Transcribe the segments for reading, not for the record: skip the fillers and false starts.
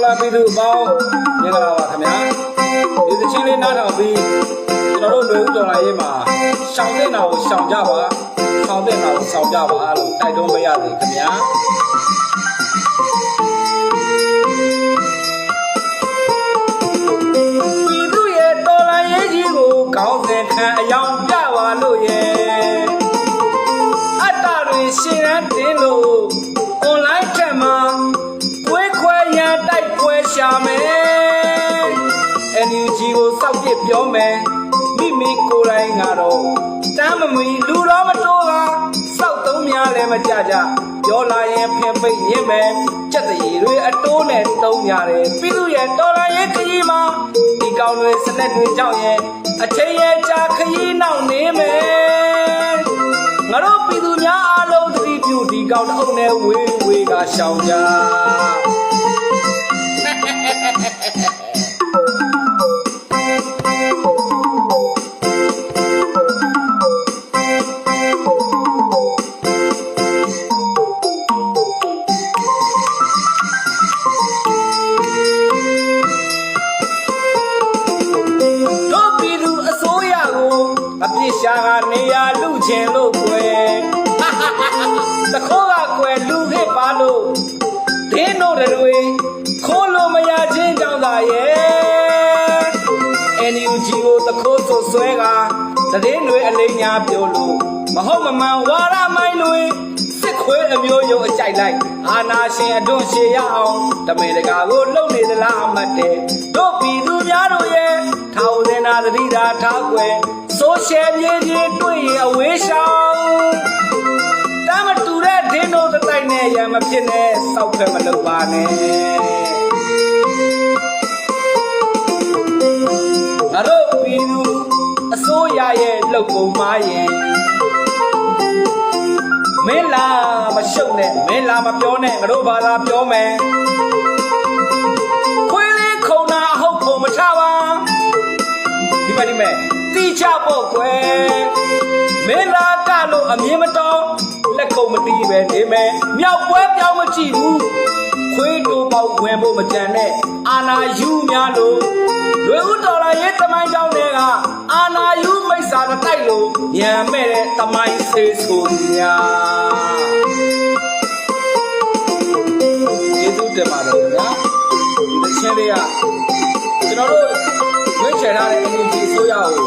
လာပြီးသူပေါင်းမင်္ဂလာပါခင်ဗျာဒီသချင်းလေးနားထောင်ပြီးကျွန်တော်တို့လူဦးတော်လာရေးမှာရှောင်းတဲ့နာကိုရှောင်ကြပါဆောင်းတဲ့နာကိုဆောင်ကြပါလို့တိုက်တွန်းပေးရသည်ခင်ဗျာပြီးသူရဲ့တော်လာရေးကြီးကိုကောင်းစဉ်ခံအယောင်ပြပါလို့ရဲ့အတ္တတွေရှင်ရန်တင်လို့ online ထက်မှာဝေးခွဲရန်တိုက်ပွဲရှာမယ် NUG ကိုစောက်ပြစ်ပြောမယ်မိမိကိုယ်တိုင်ကတော့တမ်းမမီလူတော်မတိုးကစောက်သုံးများလည်းမကြကြပြောလာရင်ဖင်ပိတ်ရင်းမယ်ကြက်တရီတွေအတိုးနဲ့သုံးရတယ်ပြီးသူရဲ့တော်လာရဲ့ခရီးမှာဒီကောင်တွေစနက်တွေကြောင့်ရဲ့အချိန်ရဲ့ကြာခရီးနောက်နေမယ်ငါတို့ပြည်သူများအားလုံးသတိပြုဒီကောင်အုပ်နဲ့ဝေးဝေးကရှောင်ကြအပြစ်ရှာကနေရလူချင်းလို့ကွယ်တခိုးကကွယ်လူခဲ့ပါလို့ဒင်းတို့တွေခိုးလို့မရချင်းကြောင့်သာရဲ့ NUG ကိုတခိုးဆိုဆွဲကတည်င်းတွေအလိညာပြောလို့မဟုတ်မမှန်ဝါရမိုင်းတွေစစ်ခွေးအမျိုးရုံအကြိုက်လိုက်အာနာရှင်အတွန်းရှေရအောင်တမေတကာကိုလုံနေသလားအမတ်တဲ့တို့ပြည်သူများတို့ရဲ့ထောင်စင်နာသတိသာထားကွယ်ဆိုရှယ်မြေကြီးတွေ့ရင်အဝေးရှောင်းတမ်းမတူတဲ့ဒင်းတို့တိုက်နဲ့ရံမဖြစ်နဲ့စောက်ဖက်မလုပ်ပါနဲ့ငါတို့ပြည်သူအစိုးရရဲ့လှုပ်ပုံမားရင်မင်းလာမရှုပ်နဲ့မင်းလာမပြောနဲ့ငါတို့ဘာသာပြောမယ်ခွေးလေးခုံတာအဟုတ်ခုံမချပါဒီမဲ့တိချဖို့ကွယ်မင်းလာကလို့အမြင်မတော်လက်ကုံမတီးပဲနေမယ်မြောက်ပွဲပြောင်းမကြည့်ဘူးခွေးတိုးပေါက်ဝင်ဖို့မကြံနဲ့အာနာယူများလို့လွယ်ဦးတော်လာရေးတမိုင်းကြောင်းတွေကအာနာယူမိစ္ဆာတိုက်လို့ညံမဲ့တဲ့တမိုင်းဆေးဆိုများကျေးဇူးတင်ပါတယ်ခင်ဗျာဒီချင်းလေးကကျွန်တော်တို့ဝိချေထားတဲ့ NUG အစိုးရကို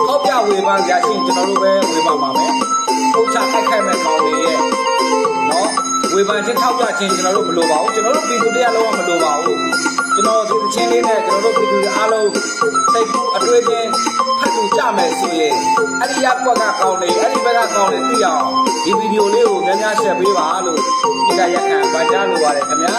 ထောက်ပြဝေဖန်ကြရှင်ကျွန်တော်တို့ပဲဝေဖန်ပါမယ်။ပုံချတိုက်ခိုက်မဲ့ကောင်တွေရဲ့နော်ဝေဖန်ချင်းထောက်ပြချင်းကျွန်တော်တို့မလိုပါဘူးကျွန်တော်တို့ပြည်သူတရားလုံးဝမလိုပါဘူးကျွန်တော်ဒီချင်းလေးနဲ့ကျွန်တော်တို့ပြည်သူတွေအားလုံးစိတ်ကူးအတွေ့အကြုံဖတ်သူကြမယ်ဆိုရင်အဲ့ဒီရက်ကွက်ကကောင်းနေအဲ့ဒီဘက်ကကောင်းနေသိအောင်ဒီဗီဒီယိုလေးကိုများများရှယ်ပေးပါလို့ဒီကရက်ခံဗတ်ကြားလိုပါတယ်ခင်ဗျာ